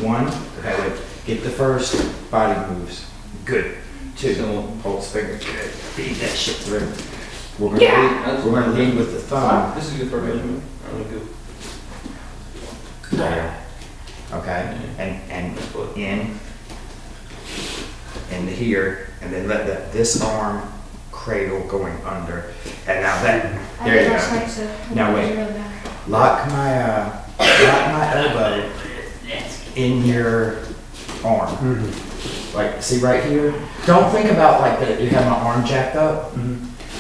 One, okay, wait. Get the first body moves. Good. Two, hold finger. Good. Feed that shit through. We're gonna lead with the thumb. This is good for measurement. Good. There. Okay, and in here, and then let this arm cradle going under. And now that, there you go. Now wait, lock my elbow in your arm. Like, see right here? Don't think about like that you have my arm jacked up.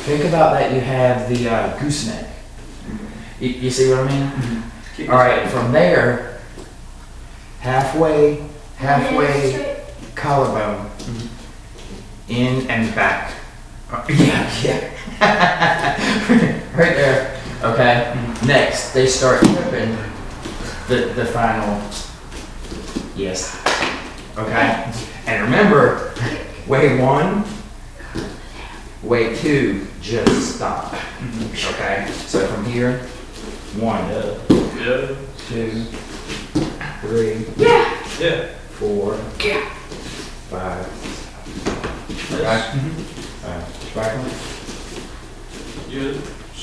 Think about that you have the gooseneck. You see what I mean? All right, from there, halfway collarbone, in and back. Yeah. Right there. Okay. Next, they start flipping the final. Yes. Okay. And remember, wave one, wave two, just stop. Okay. So from here, 1, 2, 3, 4, 5. Right? Back one. Good.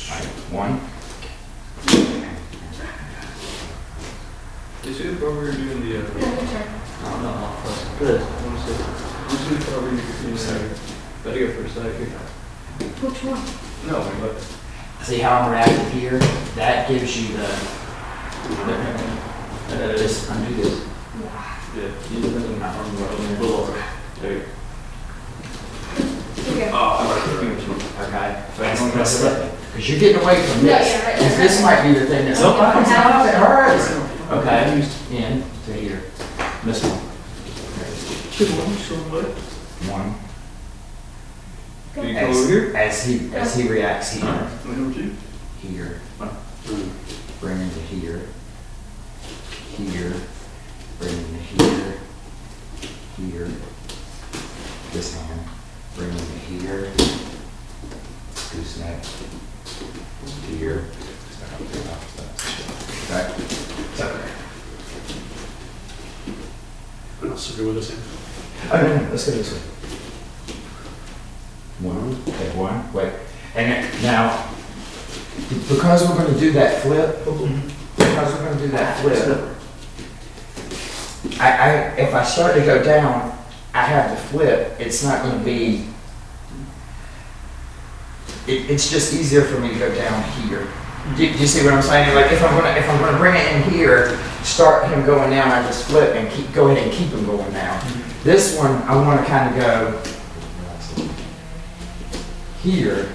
Alright, 1. Is it where we're doing the, Good. Good. I'm just gonna cover your better go for a second. Which one? No, but. See how I'm reacting here? That gives you the just undo this. Yeah, you didn't have arm right below. There you go. Okay. Oh, I like the Okay? Because you're getting away from this. Yeah, right. Because this might be the thing that's, oh, it's not, it hurts. Okay, in to here. This one. One. Can you come over here? As he reacts here. Number 2. Here. Bring him to here. Here. Bring him to here. Here. This hand. Bring him to here. Gooseneck. Here. Okay. So. What else are we with this hand? Oh, no, let's go this way. 1. Okay, 1. Wait. And now, because we're going to do that flip, if I start to go down, I have to flip. It's not going to be. It's just easier for me to go down here. Do you see what I'm saying? Like if I'm gonna bring it in here, start him going down, I just flip and go ahead and keep him going down. This one I want to kind of go here.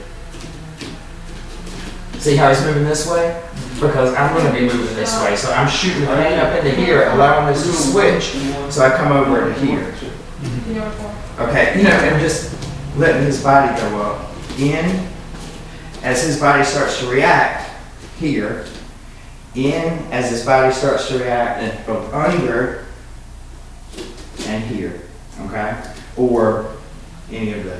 See how he's moving this way? Because I'm going to be moving this way, so I'm shooting the hand up into here, allowing this to switch, so I come over to here. Okay, and just letting his body go up. In, as his body starts to react, here. In, as his body starts to react, from under, and here. Okay? Or any of the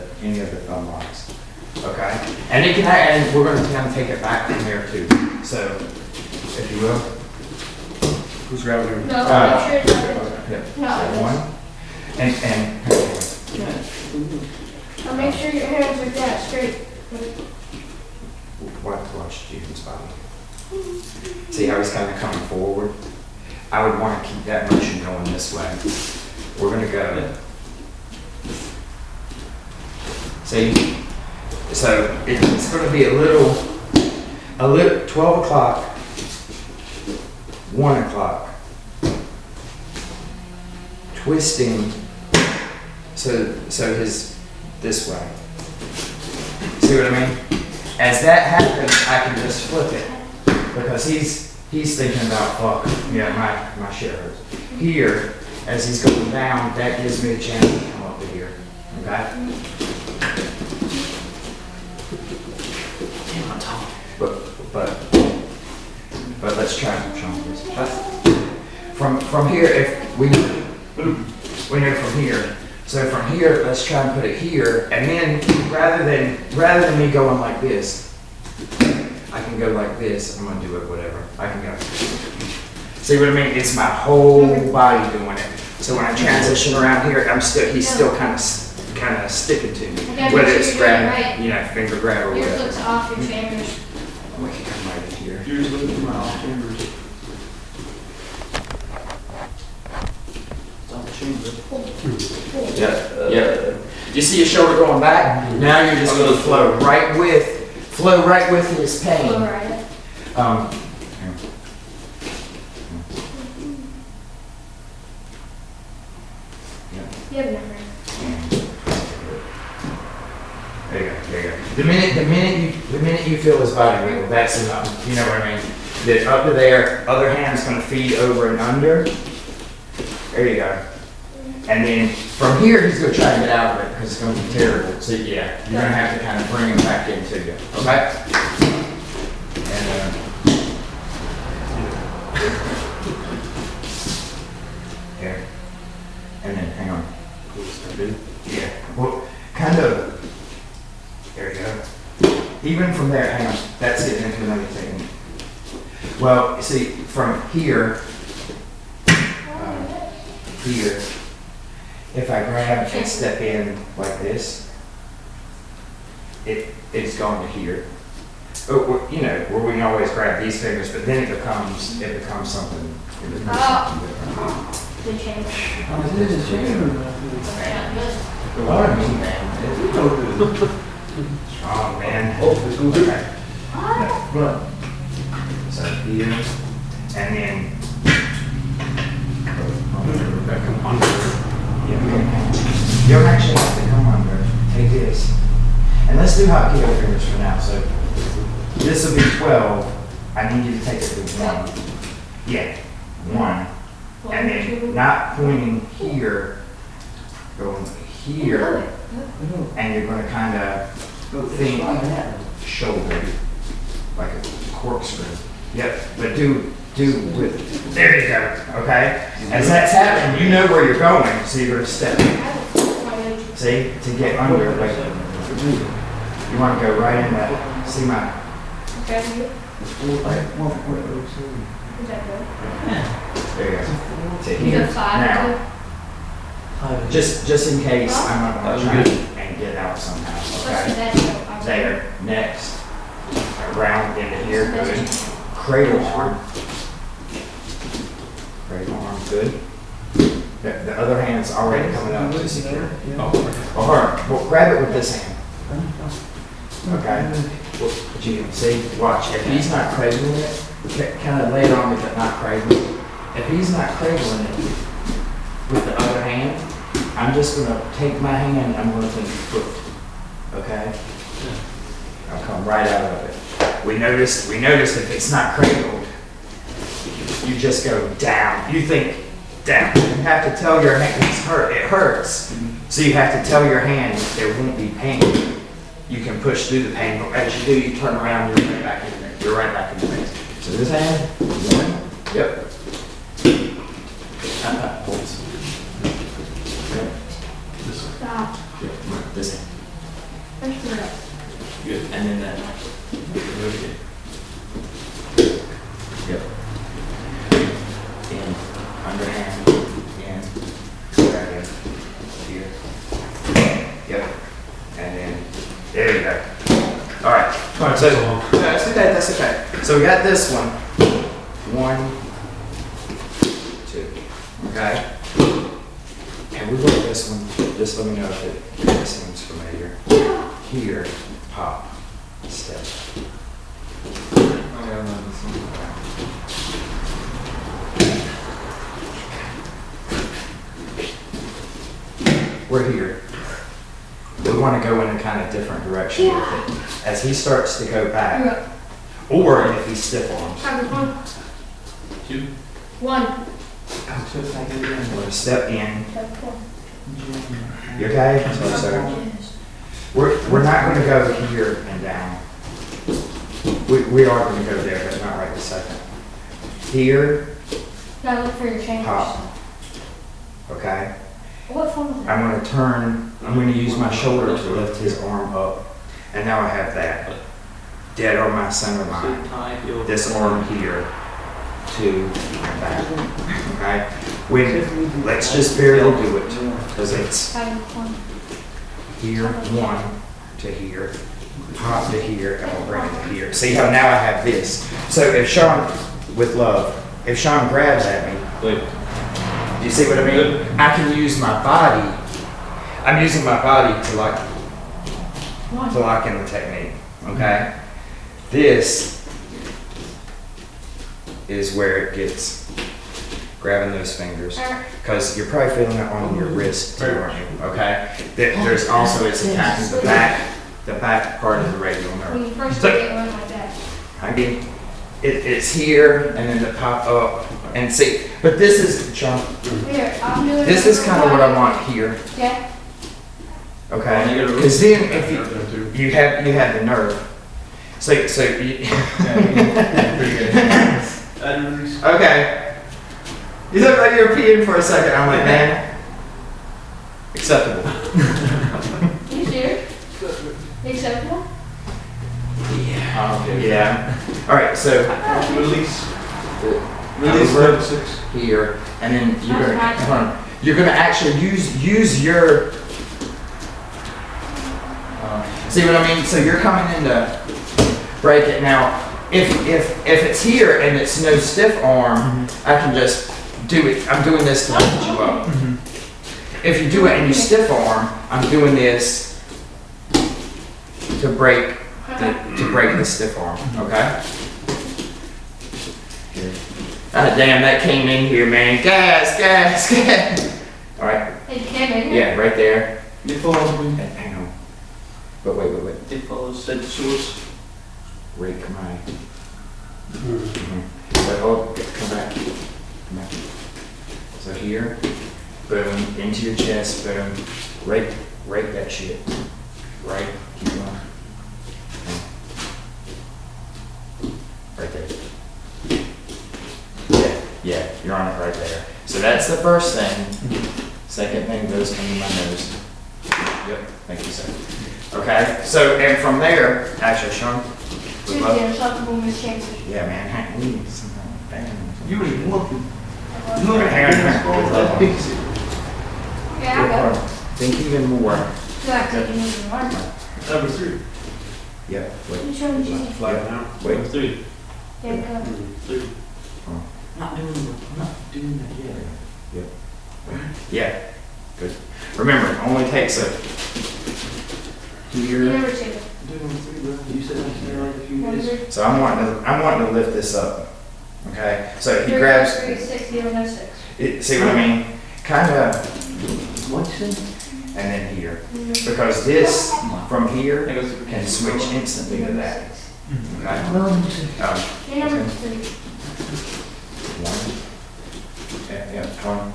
thumb locks. Okay? And we're going to kind of take it back from there too. So, if you will. Who's grabbing her? No, make sure it's not. Yep. No. So 1. And I'll make sure your hands are that straight. watch Jude's body. See how he's kind of coming forward? I would want to keep that motion going this way. We're going to go. See? So it's going to be a little 12 o'clock, 1 o'clock, twisting, so his, this way. See what I mean? As that happens, I can just flip it, because he's thinking about, fuck, yeah, my shit hurts. Here, as he's going down, that gives me a chance to come up to here, okay? But let's try Sean, please. From here, if we know from here. So from here, let's try and put it here, and then rather than me going like this, I can go like this. I'm gonna do it whatever. I can go. See what I mean? It's my whole body doing it. So when I transition around here, he's still kind of sticking to me. Okay, Whether make it's sure you're doing it grab, right. finger grab or Yours whatever. looks off your chambers. We can come right in here. Yours looking for my off chambers. It's off the chamber. Yeah. You see your shoulder going back? Now you're just gonna flow right with his Flow pain. right. You have a number. There you go. The minute you feel his body wiggle, that's enough. You know what I mean? Then up to there, other hand's gonna feed over and under. There you go. And then from here, he's gonna try to get out of it because it's gonna be terrible. So yeah, you're gonna have to kind of bring him back into you. Okay? And here. And then hang on. Yeah. Well, kind of. There you go. Even from there, hang on. That's getting into another thing. Well, you see, from here, here, if I grab and step in like this, it's going to here. Oh, well, you know, where we can always grab these fingers, but then it becomes something. Different. The chamber. It is a chamber. Yeah, good. What I mean, man. Oh, man. Oh, it's going to Okay. Look. So here, and then. Come under. You don't actually have to come under. Take this. And let's do hot keto fingers for now. So this will be 12. I need you to take it to 1. Yeah, 1. And then not pointing here, going here, and you're going to kind of think shoulder, like a corkscrew. Yep, but do with, there you go, okay? As that's happening, you know where you're going, so you're going to step, see, to get under, like, you want to go right in that, see my, Okay, you? right, Is that good? there you go. To You here, got 5 now, or just in case I'm not going to try and get out somehow, Let's do okay? that. There, next, around into here, good. Cradle arm. Cradle arm, good. The other hand's already coming up to secure. Well, grab it with this hand. Okay? Well, but you can see, watch, if he's not cradling it, kind of lay it on me, but not cradling it. If he's not cradling it with the other hand, I'm just gonna take my hand, I'm gonna think foot. Okay? I'll come right out of it. We noticed if it's not cradled, you just go down. You think down. You have to tell your hand it hurts. So you have to tell your hand there won't be pain. You can push through the pain, but as you do, you turn around, you're right back in there. You're right back in the mix. So this hand, 1, yep. Pulse. Yep. Stop. Yep. This hand. First one up. Good. And then that. Yep. In, underhand, in, right in, here. Yep. And then, there you go. All right. So, that's okay. So we got this one. 1, 2. Okay? And we look at this one. Just let me know if it seems familiar. Here, pop, step. We're here. We want to go in a kind of different direction with it. As he starts to go back, or if he's stiff arms. Have 1. 2. 1. We're going to step in. Step 1. You okay? So we're not going to go here and down. We are going to go there, but not right this second. Here, Gotta look for your chambers. pop. Okay? What phone is that? I'm going to turn, I'm going to use my shoulder to lift his arm up. And now I have that dead on my center line. This arm here. 2, and back. Okay? Let's just barely do it, because it's Having one. here, 1 to here, pop to here, and we'll bring it to here. See how now I have this. So if Sean, with love, if Sean grabs at me, Wait. do you see what I mean? I can use my body. I'm using my body to lock in the technique. Okay? This is where it gets grabbing those fingers. Because you're probably feeling it on your wrist too, aren't you? Okay? There's also, it's attacking the back part of the radial When nerve. you first So- get one like that. I mean, it's here and then to pop up and see. But this is, Sean, Here, I'm doing. this is kind of what I want here. Okay? Okay? Because then if you have the nerve. So you, And release. okay. You look like you were peeing for a second. I'm like, man, acceptable. You serious? Acceptable? Yeah. Okay. Yeah. All right. So Release. Release Number verb 6. here, and then you're gonna That's hold on. You're gonna actually use your. See what I mean? So you're coming in to break it now. If it's here and it's no stiff arm, I can just do it. I'm doing this to lift you up. If you do it and you stiff arm, I'm doing this to break the stiff arm. Okay. Here. Ah, damn, that came in here, man. Gas. All right. It came in. Yeah, right there. It follows. Hang on. But wait. It follows said source. Rake my. Wait, hold. Come back. So here, boom, into your chest, boom. Rake that shit. Right. Keep going. Right there. Yeah, you're on it right there. So that's the first thing. Second thing goes into my nose. Yep, thank you, sir. Okay, so, and from there, actually, Sean, Dude, with love. yeah, acceptable Miss Chances. Yeah, man, I need something. Bam. You ain't looking. Hang on, with love. Yeah, I got it. Think even more. So I take it even more. Number 3. Yep, wait. You show me Jesus. Flat now. Wait. Number 3. There you go. 3. Not doing that yet. Yep. Yeah, good. Remember, it only takes a You here. never see it. Do number 3, bro. You said I'm saying like a few days. 100. So I'm wanting to lift this up. Okay? So he 3, grabs 3, 6, 0, no 6. it, see what I mean? Kind of, What's in? and then here. Because this from here I guess can switch instantly to that. Okay? You're number 3. One. Yeah, one.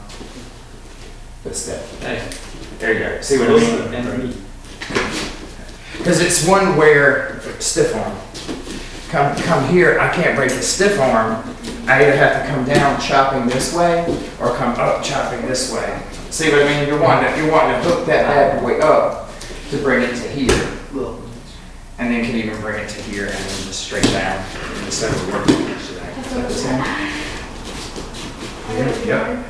Good step. Hey. There you go. See what I mean? And me. Because it's one where stiff arm. Come here, I can't break the stiff arm. I either have to come down chopping this way or come up chopping this way. See what I mean? You're wanting to hook that bad boy up to bring it to here. And then can even bring it to here and then just straight down instead of working like this one. Yep.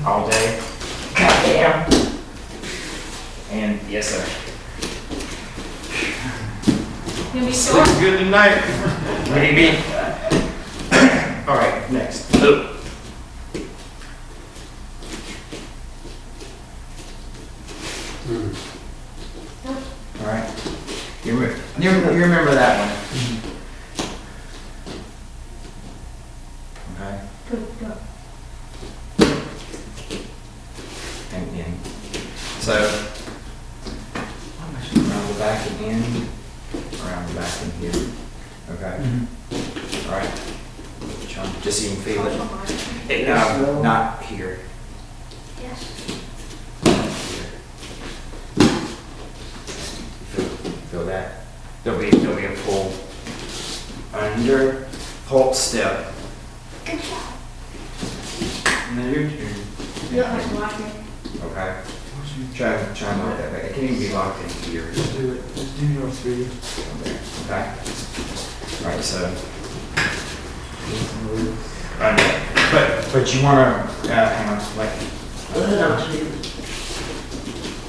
All day. Goddamn. And yes, sir. You'll be sore. Sleep good tonight. Maybe. All right, next. Oh. All right. You remember that one? Okay. Good, go. And in. So, around the back and in, around the back and here. Okay. All right. Just so you can feel it. Not here. Yes. Feel that? There'll be a pull under, hold step. Good job. And then your turn. You don't have to lock it. Okay. Try and lock that back. It can even be locked in here. Just do it. Just do your 3. Okay. All right. So But you wanna, hang on, like,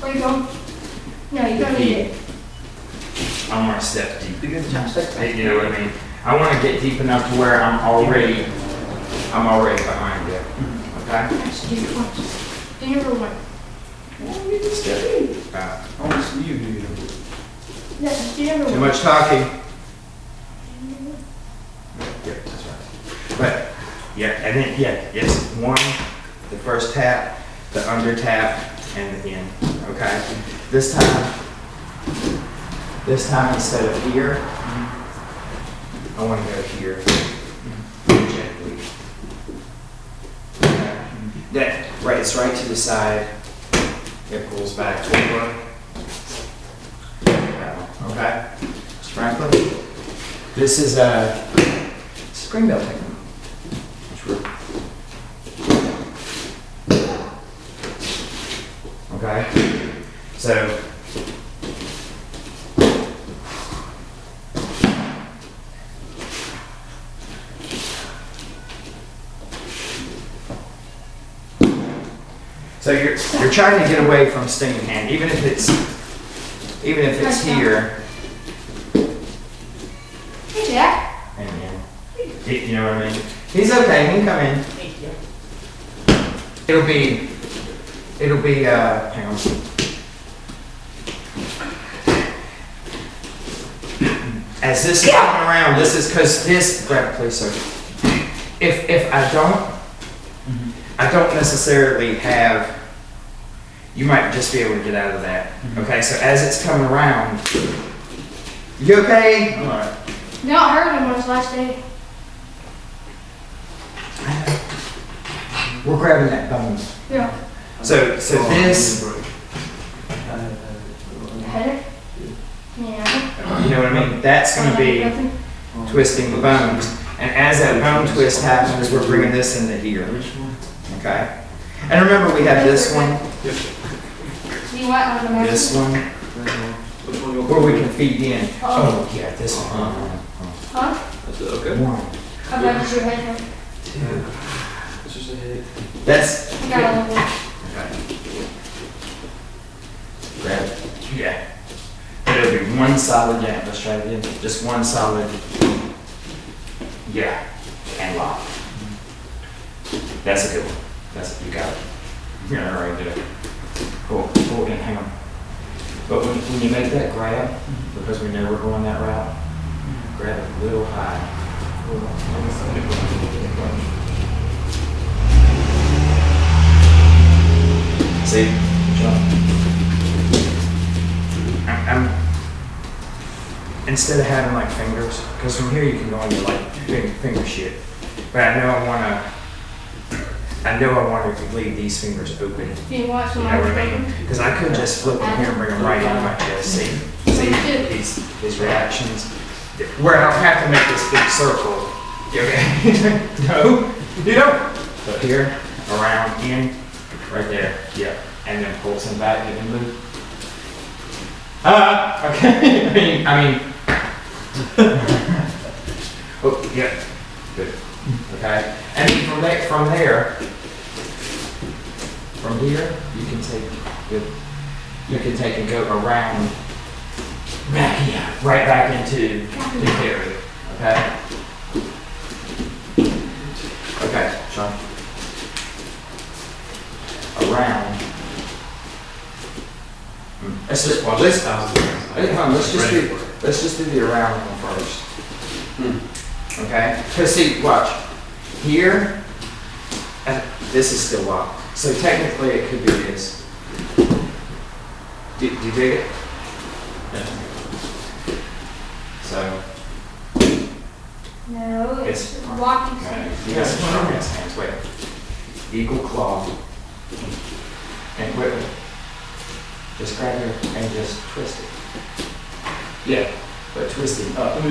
Where you going? No, you don't need it. I wanna step deep. You know what I mean? I wanna get deep enough to where I'm already behind you. Okay? That's do your one. Do your one. Step back. I want to see you do it. That's do your Too one. much talking. Yeah, that's right. But, yeah, and then, it's one, the first tap, the under tap, and the in, okay? This time instead of here, I wanna go here. Gently. Okay. That, right, it's right to the side. It pulls back forward. Okay? Mr. Franklin? This is a spring belt technique. Okay? So, you're trying to get away from stinging hand, even if it's here. Hey, Jack. And you know what I mean? He's okay, he can come in. It'll be, hang on. As this is coming around, this is, cause this, grab please, sir. If I don't necessarily have, you might just be able to get out of that. Okay, so as it's coming around, you okay? All right. No, I heard him on his last day. We're grabbing that bone. Yeah. So this, Header? Yeah. you know what I mean? That's gonna be twisting the bones. And as that bone twist happens, we're bringing this into here. Okay? And remember, we have this one, You want one of this one, Which one you want? where we can feed in. Oh, yeah, this one. Huh? That's it, okay. One, How about your head? two. It's just a head. That's, I got a little bit. okay. Grab it. Yeah. It'll be one solid, yeah, let's try it again. Just one solid, yeah, and lock. That's a good one. You got it. Yeah, all right, do it. Cool, and hang on. But when you make that grab, because we know we're going that route, grab it a little high. See, John? I'm instead of having like fingers, because from here you can go into like finger shit. But I know I want to leave these fingers open. Do you want You some know what I ice mean? cream? Because I could just flip them here and bring them right into my chest. See these reactions. Where I don't have to make this big circle. You okay? No, you don't. But here, around, in, right there. Yeah. And then pulse them back, get them move. Okay. I mean. Oh, yeah. Good. Okay. And then from here, you can take good. You can take and go around, back, yeah, right back into the area. Okay. Okay, Sean. Around. Let's just do the around one first. Okay? Because see, watch. Here, this is still locked. So technically it could be this. Do you dig it? Yeah. So, No, it's It's- walking no, stick. you got some strong ass hands. Wait. Eagle claw. And whip it. Just grab it and just twist it. Yeah, but twist it up.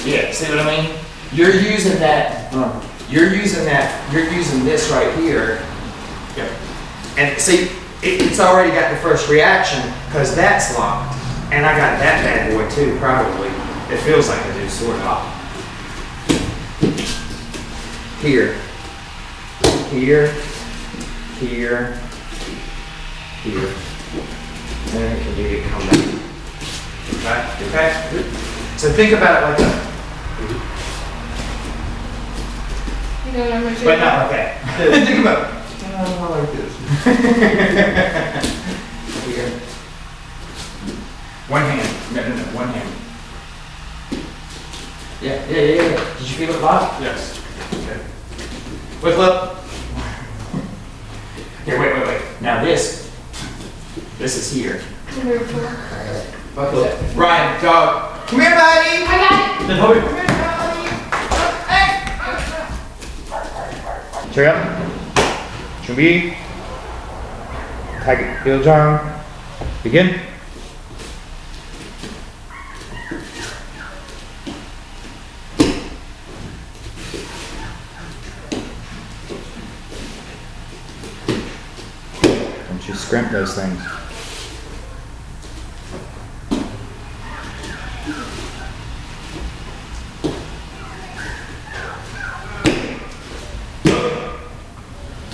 Yeah, see what I mean? You're using this right here. Yep. And see, it's already got the first reaction because that's locked. And I got that bad boy too, probably. It feels like I do, sort of. here, here, here, here. And then it can do it come back. Okay? Okay? So think about it like that. You know what I'm gonna do? But not like that. Think about it. I like this. Here. One hand. No, one hand. Yeah. Did you feel it, Bob? Yes. Okay. Wait, look. Here, wait. Now this is here. Number 4. Buckle it. Ryan, dog. Come here, buddy. I got it. Then hold it. Come here, buddy. Hey. Check up. 준비. 타겟 요정. Begin. Don't you scrimp those things.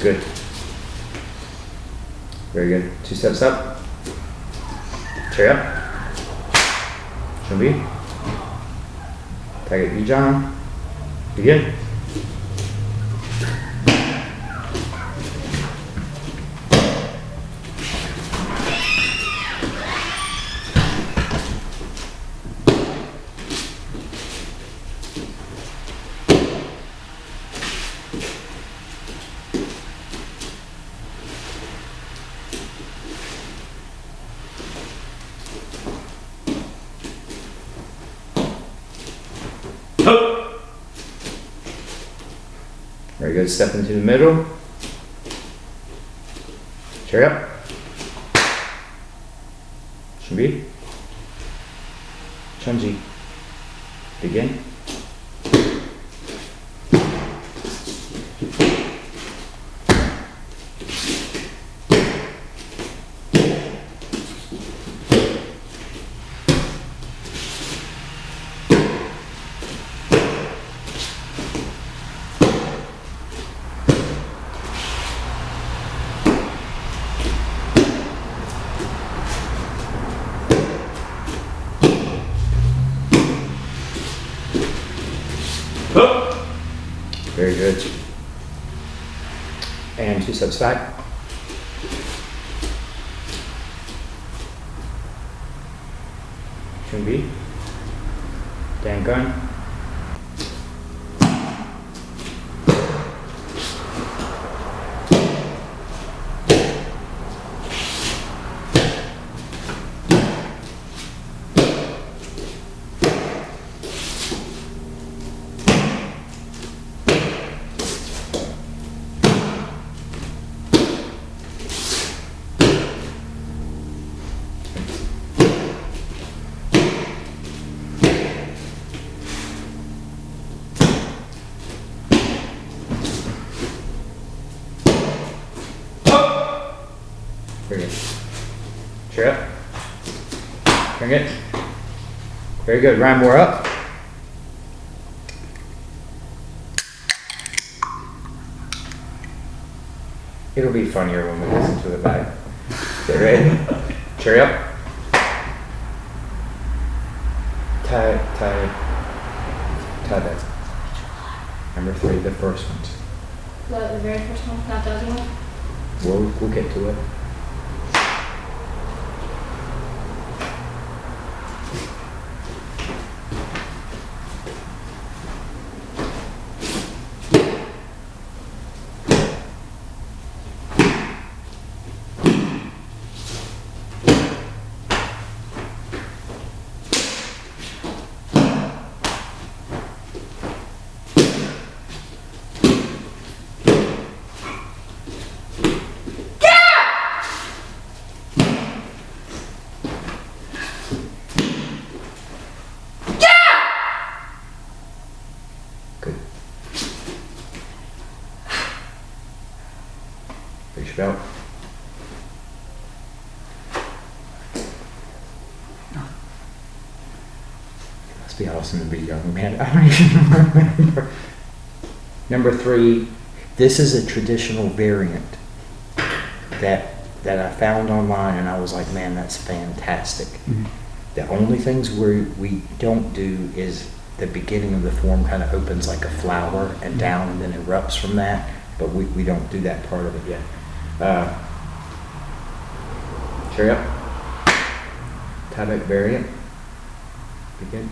Good. Very good. 2 steps up. Chair up. 준비. 타겟 유정. Begin. Very good. Step into the middle. Chair up. 준비. 천지. Begin. Very good. And 2 steps back. 준비. 땡건. Very good. Cheer up. Bring it. Very good. Ryan, more up. It'll be funnier when we listen to it back. Get ready. Cheer up. Tie that. Number 3, the first one. The very first one, not the other one. We'll get to it. Reach your belt. Must be awesome to be young, man. I don't even remember. Number 3, this is a traditional variant that I found online, and I was like, man, that's fantastic. The only things we don't do is the beginning of the form kind of opens like a flower and down and then erupts from that, but we don't do that part of it yet. Carry up. Tieback variant. Begin.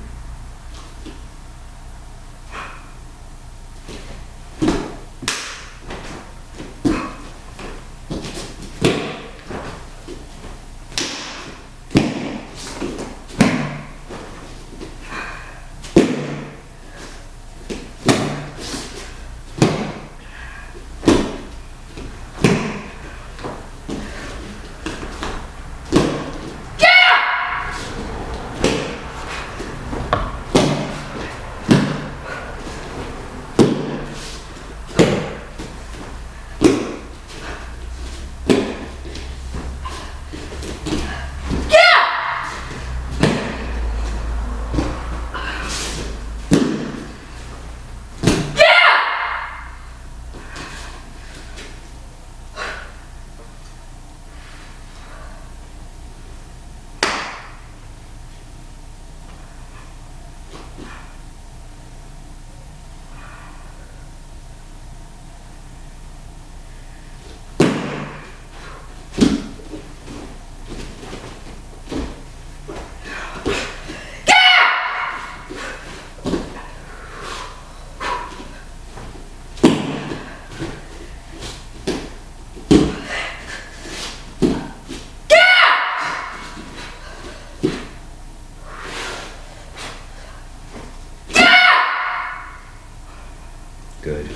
Good.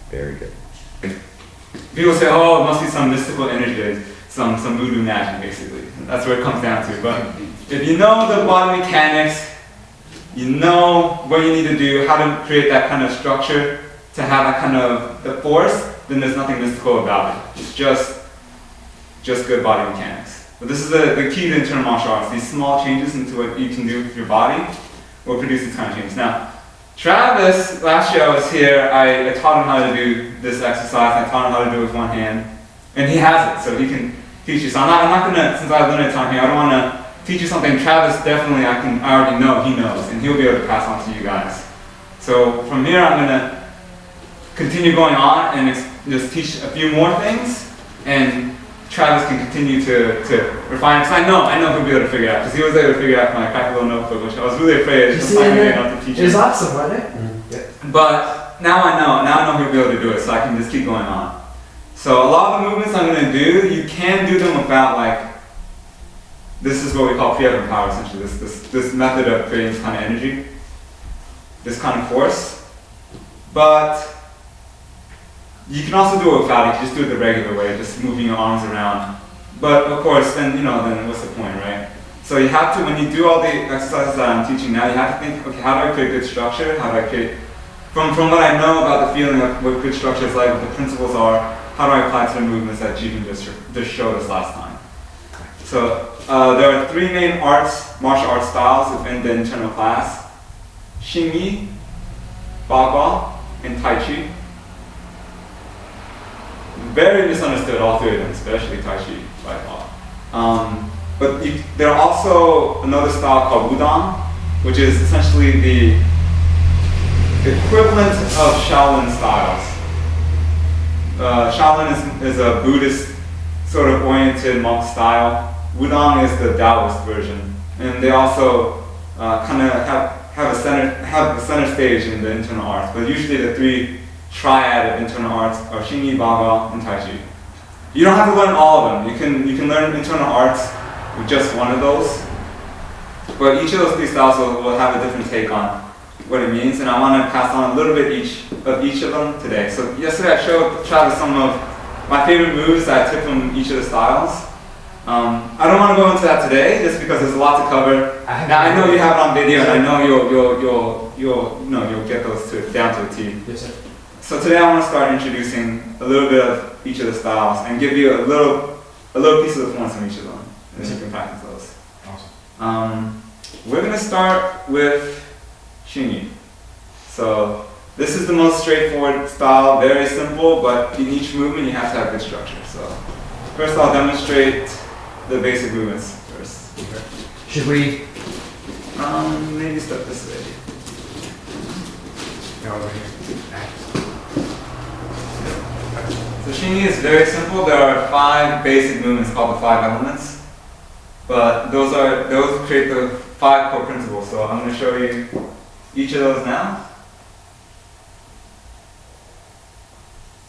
Very good. People say, oh, it must be some mystical energy, some voodoo magic, basically. That's what it comes down to. But if you know the body mechanics, you know what you need to do, how to create that kind of structure, to have that kind of the force, then there's nothing mystical about it. It's just good body mechanics. But this is the key to internal martial arts. These small changes into what you can do with your body will produce these kind of changes. Now, Travis, last year I was here, I taught him how to do this exercise. I taught him how to do it with one hand. And he has it, so he can teach you. So I'm not gonna, since I have limited time here, I don't wanna teach you something Travis definitely I already know he knows, and he'll be able to pass on to you guys. So from here I'm gonna continue going on and just teach a few more things, and Travis can continue to refine, because I know he'll be able to figure it out, because he was able to figure it out from my practical notebook, which I was really afraid of finding out to teach It was him. awesome, wasn't it? But now I know he'll be able to do it, so I can just keep going on. So a lot of the movements I'm going to do, you can do them without, like, this is what we call preemptive power, essentially, this method of creating this kind of energy, this kind of force. But you can also do it without it. You can just do it the regular way, just moving your arms around. But of course, then what's the point, right? So you have to, when you do all the exercises that I'm teaching now, you have to think, okay, how do I create good structure? How do I create, from what I know about the feeling of what good structure is like, what the principles are, how do I apply to the movements that Jeevan just showed us last time? So there are 3 main martial arts styles within the internal class: Xingyi, Bagua, and Tai Chi. Very misunderstood, all 3 of them, especially Tai Chi by far. But there are also another style called Wudang, which is essentially the equivalent of Shaolin styles. Shaolin is a Buddhist sort of oriented monk style. Wudang is the Taoist version, and they also kind of have the center stage in the internal arts. But usually the 3 triad of internal arts are Xingyi, Bagua, and Tai Chi. You don't have to learn all of them. You can learn internal arts with just one of those. But each of those 3 styles will have a different take on what it means, and I want to pass on a little bit of each of them today. So yesterday I showed Travis some of my favorite moves that I took from each of the styles. I don't want to go into that today, just because there's a lot to cover. Now I know you have it on video, and I know you'll get those down to a T. Yes, sir. So today I want to start introducing a little bit of each of the styles and give you a little piece of the points from each of them, and you can practice those. Awesome. We're gonna start with shingi. So this is the most straightforward style, very simple, but in each movement you have to have good structure. So first I'll demonstrate the basic movements first. Should we? Maybe start this way. Go over here. So shingi is very simple. There are 5 basic movements called the 5 elements. But those create the 5 core principles. So I'm going to show you each of those now.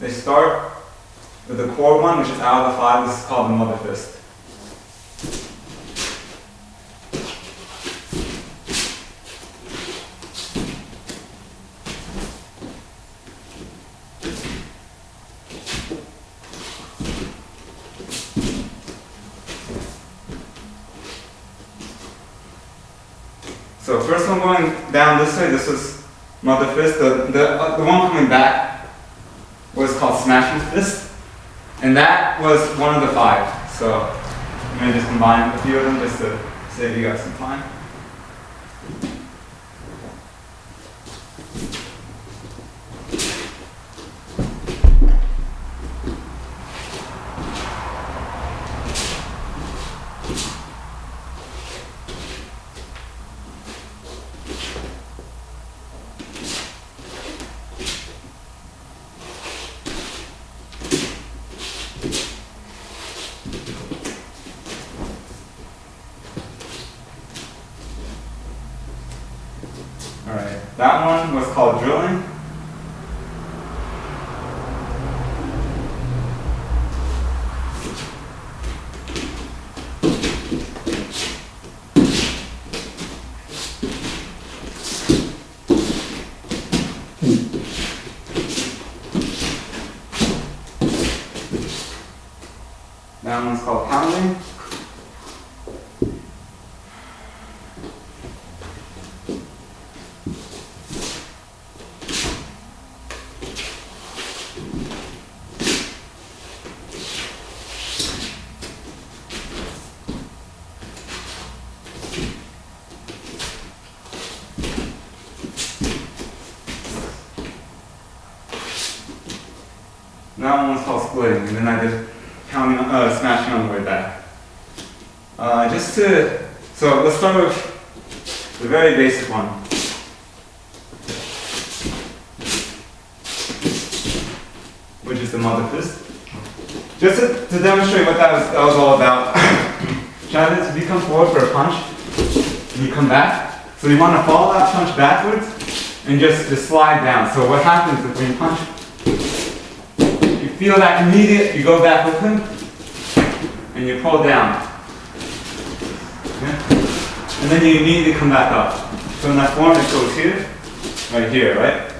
They start with the core one, which is out of the 5. This is called the mother fist. So first one going down this way, this was mother fist. The one coming back was called smashing fist. And that was one of the 5. So I'm going to just combine a few of them just to save you guys some time. Alright, that one was called drilling. That one's called pounding. That one was called splitting, and then I did counting, smashing on the way back. So let's start with the very basic one. Which is the mother fist. Just to demonstrate what that was all about. Try to become forward for a punch, and you come back. So you want to follow that punch backwards, and just slide down. So what happens is when you punch, feel that immediate, you go back with him, and you pull down. Okay? And then you immediately come back up. So in that form, it goes here, right here, right?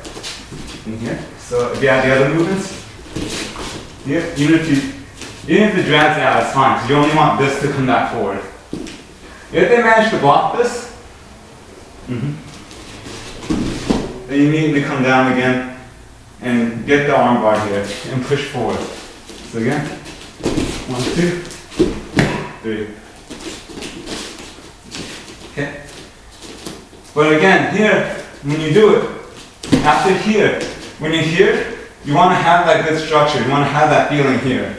In here. So if you add the other movements, here, even if it drags out, it's fine, because you only want this to come back forward. If they manage to block this, then you immediately come down again, and get the arm bar here and push forward. So again, 1, 2, 3. Okay. But again, here, when you do it, after here, when you're here, you want to have that good structure. You want to have that feeling here.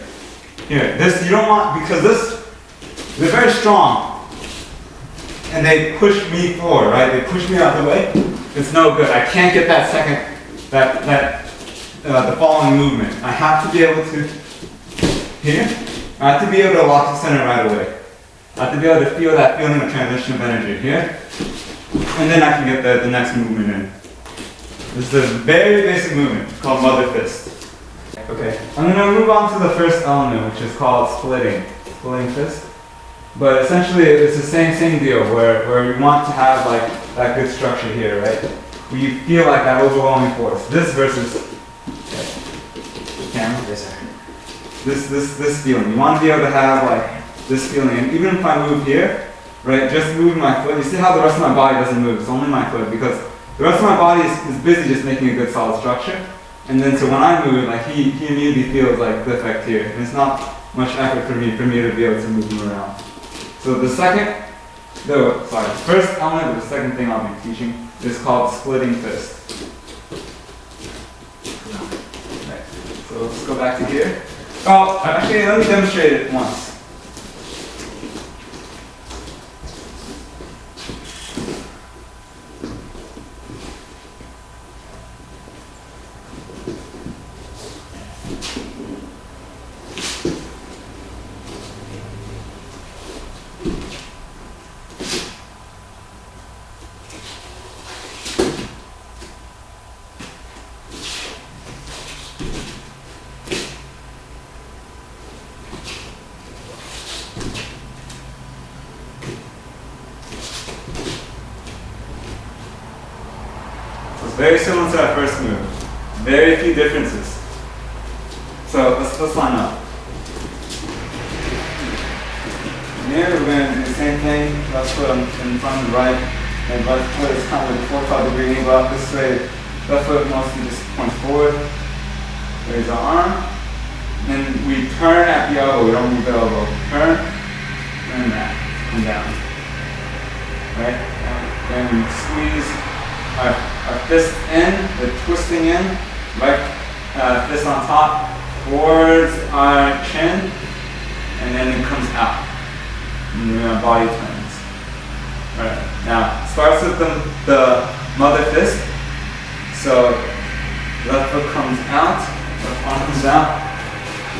Here, this you don't want, because they're very strong, and they push me forward, right? They push me out of the way. It's no good. I can't get that second, the following movement. I have to be able to, here, I have to be able to lock the center right away. I have to be able to feel that feeling of transition of energy here, and then I can get the next movement in. This is a very basic movement called mother fist. Okay, I'm going to move on to the first element, which is called splitting fist. But essentially, it's the same deal where you want to have like that good structure here, right? Where you feel like that overwhelming force. This versus camera. This feeling. You want to be able to have like this feeling. And even if I move here, right, just moving my foot, you see how the rest of my body doesn't move. It's only my foot, because the rest of my body is busy just making a good solid structure. And then so when I move, like he immediately feels like the effect here. And it's not much effort for me to be able to move him around. So the second Sorry, first element, the second thing I'll be teaching is called splitting fist. Right. So let's go back to here. Oh, actually, let me demonstrate it once. Very similar to that first move. Very few differences. So let's line up. Here we're going to do the same thing. Left foot in front of the right. And left foot is kind of a 45-degree angle out this way. Left foot mostly just points forward. Raise our arm. Then we turn at the elbow. We don't move the elbow. Turn. Turn that. Come down. Right? Then we squeeze our fist in, the twisting in, right fist on top, towards our chin, and then it comes out. And then our body turns. Alright, now starts with the mother fist. So left foot comes out, left arm comes out,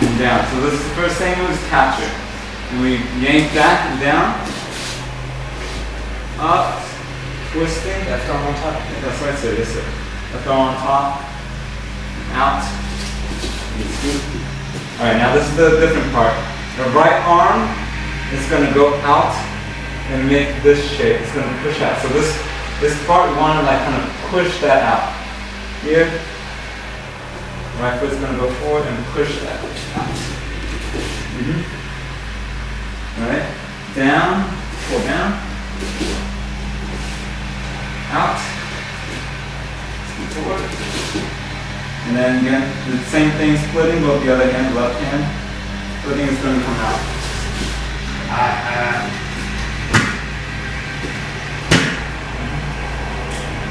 and down. So this is the first thing is capture. And we yank back and down, up, twisting. Left arm on top. Yeah, that's right, sir. Yes, sir. Left arm on top. Out. Alright, now this is the different part. The right arm is going to go out and make this shape. It's going to push out. So this part we want to like kind of push that out. Here. Right foot's going to go forward and push that out. Alright. Down. Pull down. Out, forward, and then again the same thing, splitting, but the other hand, left hand, splitting is going to come out.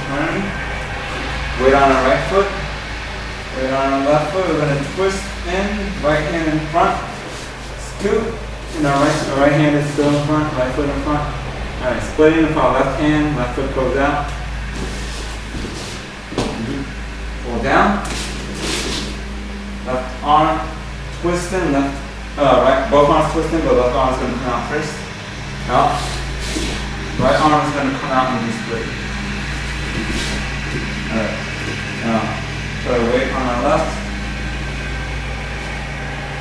Turn, weight on our right foot, weight on our left foot. We're going to twist in, right hand in front, scoot, and our right hand is still in front, right foot in front. Alright, splitting with our left hand, left foot goes out. Pull down. Left arm twisting, right, both arms twisting, but left arm is going to come out first. Out. Right arm is going to come out and be split. Alright, now try to weight on our left.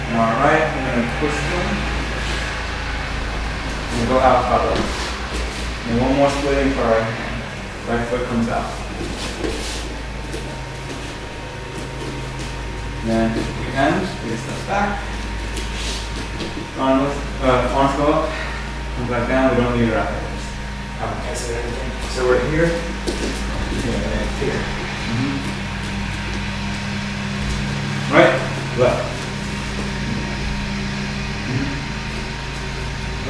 And our right, we're going to twist them. And go out left. And one more splitting for our hand. Right foot comes out. Then we end, we step back. Arms go up, comes back down, we don't need it afterwards. Okay, so everything. So we're here. And here. Right, left.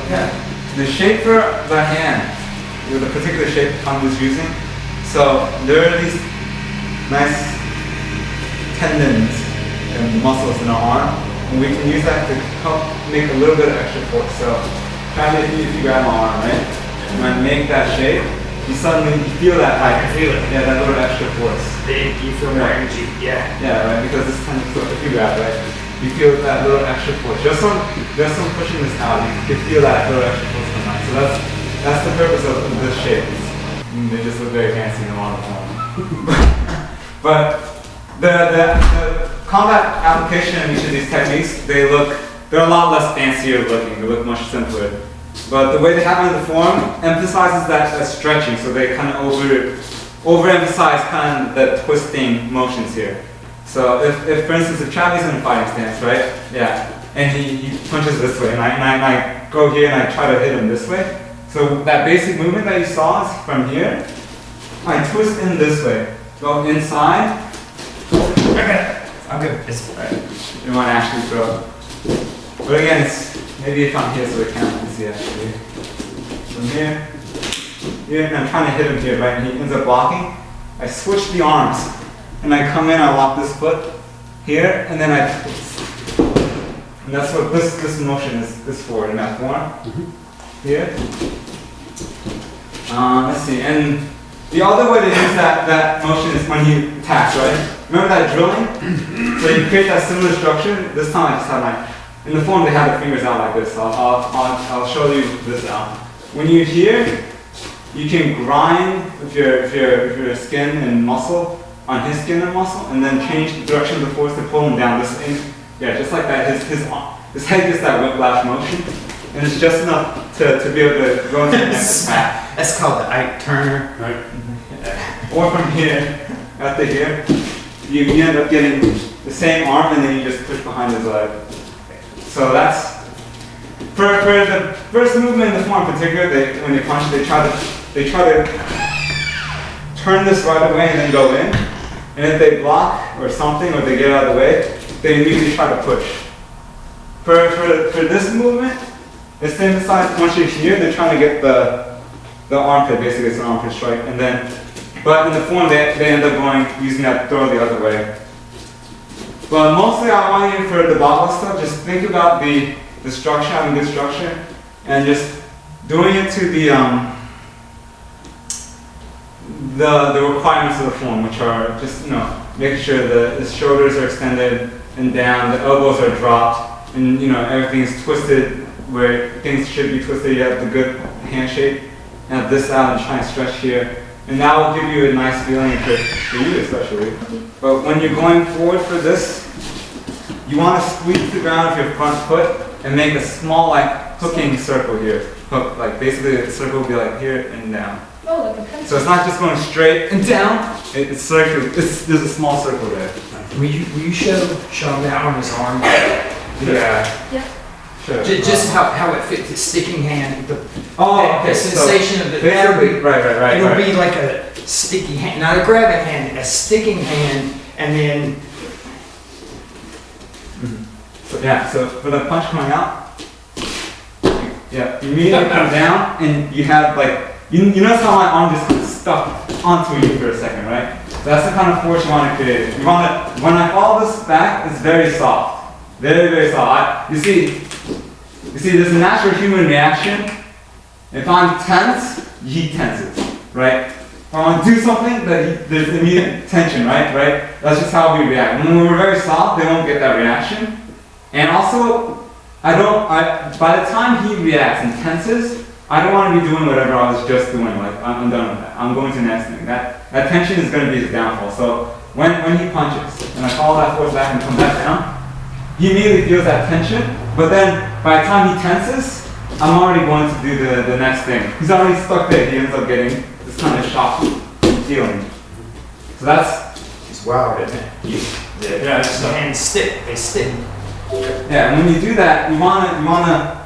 Okay. The shape for the hand, with a particular shape Tom was using. So there are these nice tendons and muscles in our arm, and we can use that to help make a little bit of extra force. So try to, if you grab my arm, right? When I make that shape, you suddenly feel that. I can feel it. Yeah, that little extra force. You feel more energy. Yeah. Yeah, right. Because this kind of if you grab, right? You feel that little extra force. Just from pushing this out, you can feel that little extra force come out. So that's the purpose of this shape. They just look very fancy in a lot of them. But the combat application in each of these techniques, they're a lot less fancier looking. They look much simpler. But the way they happen in the form emphasizes that stretching. So they kind of overemphasize kind of the twisting motions here. So if for instance, if Chavi's in a fighting stance, right? Yeah. And he punches this way, and I go here and I try to hit him this way. So that basic movement that you saw is from here. I twist in this way. Go inside. I'm good. It's Right. You want to actually throw. But again, it's maybe if I'm here so the camera can see actually. from here, here, and I'm trying to hit him here, right? And he ends up blocking. I switch the arms, and I come in, I lock this foot here, and then and that's what this motion is for in that form. Here. Let's see, and the other way to use that motion is when he attacks, right? Remember that drilling? So you create that similar structure. This time I just have in the form they have the fingers out like this. So I'll show you this out. When you're here, you can grind with your skin and muscle on his skin and muscle, and then change the direction of the force to pull him down. Yeah, just like that. His head gets that whiplash motion, and it's just enough to be able to go into the next path. That's called the Ike Turner. Right. Or from here, out to here, you end up getting the same arm, and then you just push behind his leg. So that's for the first movement in the form in particular. When they punch, they try to turn this right away and then go in. And if they block or something, or they get out of the way, they immediately try to push. For this movement, it's to emphasize once you're here, they're trying to get the armpit, basically it's an armpit strike, and then, but in the form they end up using that throw the other way. But mostly I want you for the bottle stuff, just think about the structure, having good structure, and just doing it to the requirements of the form, which are just, making sure the shoulders are extended and down, the elbows are dropped, and everything's twisted where things should be twisted. You have the good hand shape. Have this out and try and stretch here. And that will give you a nice feeling for you especially. But when you're going forward for this, you want to squeeze the ground with your front foot and make a small hooking circle here. Hook, basically the circle will be like here and down. Oh, like a pencil. So it's not just going straight and down, it's circular. There's a small circle there. Will you show him that on his arm? Yeah. Yeah. Sure. Just how it fits the sticking hand. The Okay. sensation of the Basically, right. It'll be like a sticky hand, not a grabbing hand, a sticking hand, and then. So for the punch coming out, you immediately come down and you have you notice how my arm just stuck onto you for a second, right? So that's the kind of force you want to create. You want to, when I fall this back, it's very soft, very, very soft. You see, there's a natural human reaction. If I'm tense, he tenses, right? If I want to do something, there's immediate tension, right? That's just how we react. When we're very soft, they won't get that reaction. And also, by the time he reacts and tenses, I don't want to be doing whatever I was just doing. I'm done with that. I'm going to the next thing. That tension is going to be his downfall. So when he punches, and I follow that force back and come back down, he immediately feels that tension. But then, by the time he tenses, I'm already going to do the next thing. He's already stuck there. He ends up getting this kind of shock feeling. So It's wild, isn't it? yeah. The hands stick. They stick. Yeah, and when you do that, you wanna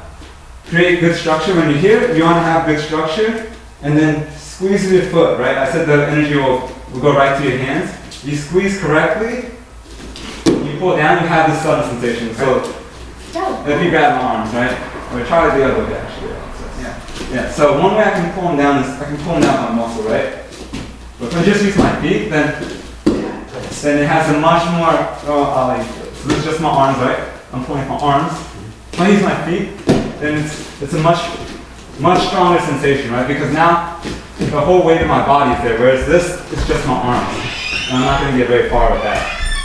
create good structure. When you're here, you wanna have good structure, and then squeeze with your foot, right? I said the energy will go right to your hands. You squeeze correctly, you pull down, you have this sudden sensation. So if you grab my arms, right? Or try to the other way actually. Yeah. So one way I can pull them down is I can pull them down with my muscle, right? But if I just use my feet, then it has a much more. So this is just my arms, right? I'm pulling my arms. If I use my feet, then it's a much stronger sensation, right? Because now the whole weight of my body is there, whereas this is just my arms. And I'm not going to get very far with that.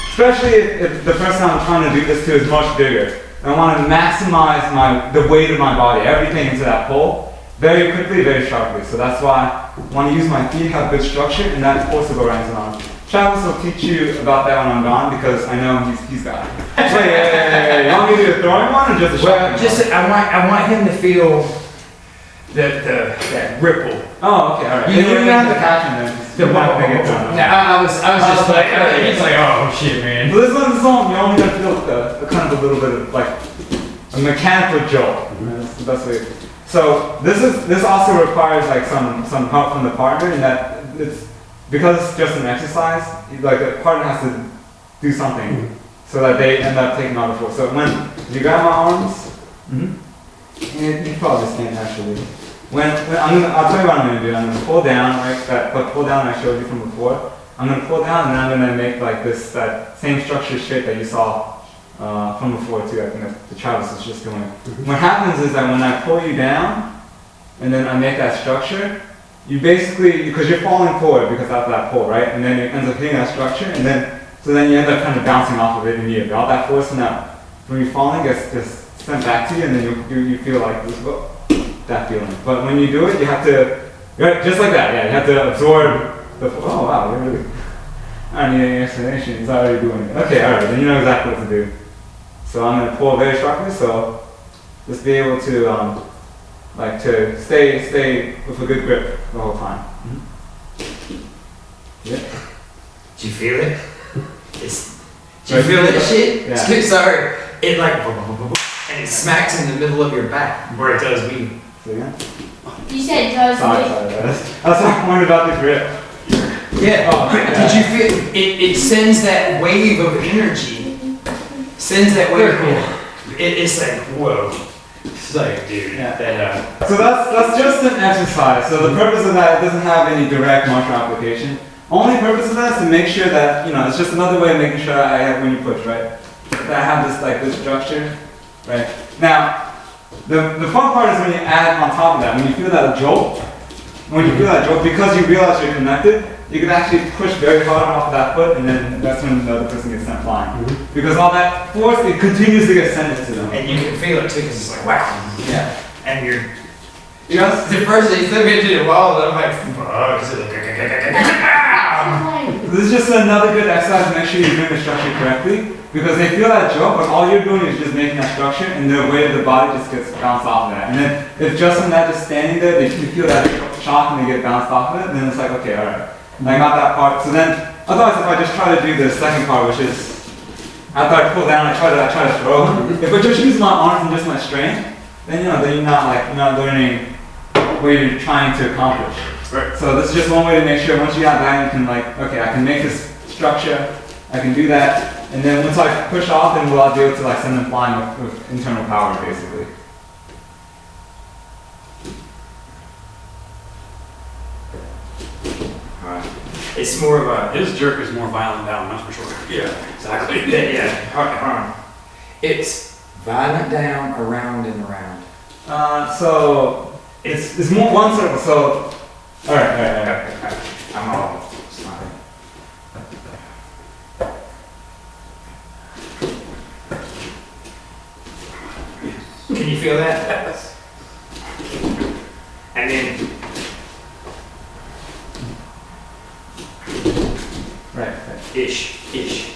Especially if the person I'm trying to do this to is much bigger. I want to maximize the weight of my body, everything into that pull, very quickly, very sharply. So that's why I want to use my feet, have good structure, and that's supposed to go right into the arms. Travis will teach you about that when I'm gone because I know he's got it. Wait. You want me to do a throwing one or just a shot? I want him to feel that ripple. Oh, okay, all right. You You're know not the caption then. No, I was just like, he's like, oh shit, man. But this one's a song, you're only going to feel a kind of a little bit of a mechanical jolt. That's the best way. So this also requires some help from the partner in that because it's just an exercise, the partner has to do something so that they end up taking all the force. So when you grab my arms, and you probably stand actually. I'll tell you what I'm gonna do. I'm gonna pull down, right? That pull down I showed you from before. I'm gonna pull down and then I'm gonna make like that same structure shape that you saw from before too. I think that the Travis was just doing. What happens is that when I pull you down and then I make that structure, you basically, because you're falling forward because of that pull, right? And then it ends up hitting that structure and then you end up kind of bouncing off of it immediately. All that force and that when you're falling gets just sent back to you and then you feel like this, that feeling. But when you do it, you have to, right, just like that, yeah, you have to absorb the, oh wow, you're really, I don't need any explanation, it's already doing it. Okay, alright, then you know exactly what to do. So I'm going to pull very sharply, so just be able to, to stay with a good grip the whole time. Yeah. Do you feel it? Do you feel that shit? Yeah. Sorry. It like, and it smacks in the middle of your back where it does me. So yeah. You said does Sorry, me. that's my point about the grip. Yeah. Oh, yeah. Did you feel it sends that wave of energy. Sends that wave. It's like, whoa. It's like, dude. Yeah. That, So that's just an exercise. So the purpose of that, it doesn't have any direct martial application. Only purpose of that is to make sure that, it's just another way of making sure I have when you push, right? That I have this structure, right? Now, the fun part is when you add on top of that, when you feel that jolt, because you realize you're connected, you can actually push very hard off of that foot, and then that's when the other person gets sent flying. Because all that force, it continues to get sent into them. and you can feel it too, because it's like, wow. Yeah. And you're, Yes? the first thing you threw me into the wall, and I'm like, fuck. This is just another good exercise to make sure you're doing the structure correctly. Because they feel that jolt, but all you're doing is just making that structure, and the weight of the body just gets bounced off of that. And then if Justin and that just standing there, they can feel that shock and they get bounced off of it, then it's like, okay, alright. I got that part. So then, otherwise if I just try to do the second part, which is, after I pull down, I try to throw. If I just use my arms and just my strength, then then you're not learning what you're trying to accomplish. Right. So this is just one way to make sure once you have that, you can okay, I can make this structure, I can do that, and then once I push off, then I'll be able to send them flying with internal power, basically. Alright. It's more of a, His jerk is more violent down, that's for sure. yeah. Exactly. Yeah, hold on. It's violent down, around and around. So it's more one circle. So all right. I'm all smiling. Can you feel that? And then, Right. ish.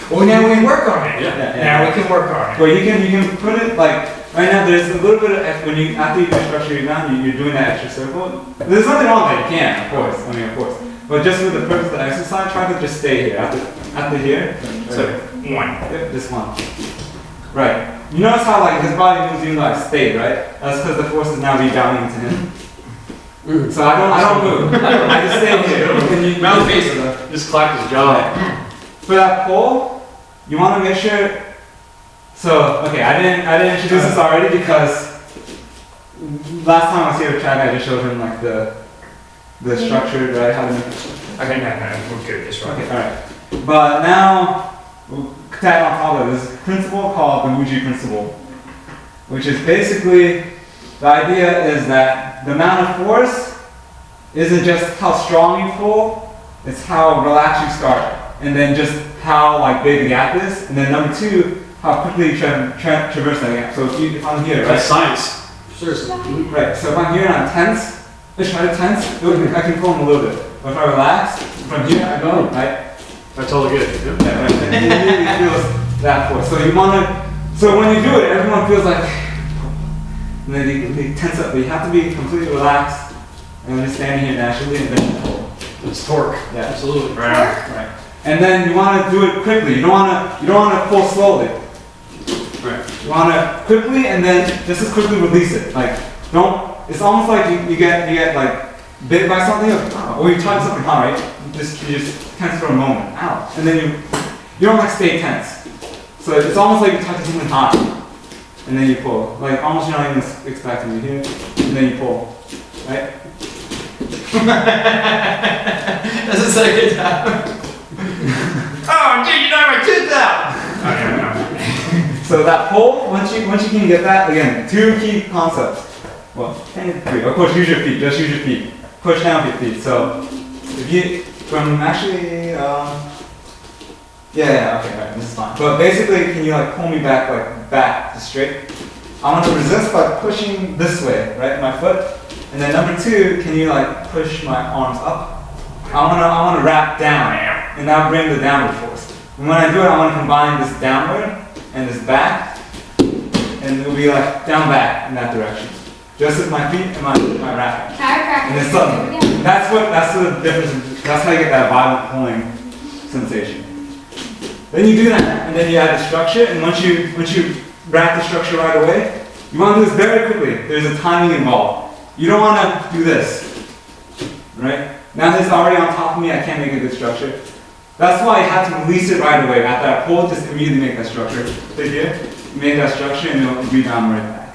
Well, now we can work on it. Yeah. Now we can work on it. Well, you can put it right now. There's a little bit of when you after you structure your gun, you're doing that extra circle. There's nothing wrong with that. You can, of course. Of course. But just for the purpose of the exercise, try to just stay here after here. So, one. Yep, this one. Right. You notice how his body moves even though I stayed, right? That's because the force is now rebounding to him. So I don't move. I just stay here. And you Mouthpiece. Just clapped his jaw. For that pull, you want to make sure. So okay, I didn't introduce this already because last time I was here with Chad, I just showed him the structure, right? How to make. Okay, no, we're good. This right. Okay, all right. But now we'll tag on top of this principle called the Muji principle, which is basically the idea is that the amount of force isn't just how strong you pull, it's how relaxed you start, and then just how big the gap is, and then number two, how quickly you traverse that gap. So if I'm here, right? That's science. Seriously. Right. So if I'm here and I'm tense, I try to tense, I can pull them a little bit. But if I relax, from here I go, right? I totally get it. Yep. Yeah, right. And it really feels that force. So you wanna, so when you do it, everyone feels like, and then they tense up. But you have to be completely relaxed, and just standing here naturally, and then pull. It's torque. Yeah. Absolutely. Right. And then you want to do it quickly. You don't want to pull slowly. Right. You want to quickly and then just as quickly release it. Don't. It's almost like you get bit by something, or you touch something hot, right? You just tense for a moment. Ow. And then you don't stay tense. So it's almost like you touch something hot, and then you pull. Almost you're not even expecting. You hear, and then you pull. right? That's the second time. Oh, dude, you know my tooth out. So that pull, once you can get that, again, two key concepts. Well, three. Of course, use your feet. Just use your feet. Push down with your feet. So if you actually, okay, alright, this is fine. But basically, can you like pull me back to straight? I want to resist by pushing this way, right, my foot. And then number two, can you like push my arms up? I want to wrap down, and now bring the downward force. And when I do it, I want to combine this downward and this back, and it will be like down back in that direction. Just as my feet and my wrapping. And then suddenly, that's the difference. That's how you get that violent pulling sensation. Then you do that, and then you add the structure, and once you wrap the structure right away, you want to do this very quickly. There's a timing involved. You don't want to do this, right? Now this is already on top of me, I can't make a good structure. That's why you have to release it right away. After I pull, just immediately make that structure. Stay here, you make that structure, and it'll rebound right back.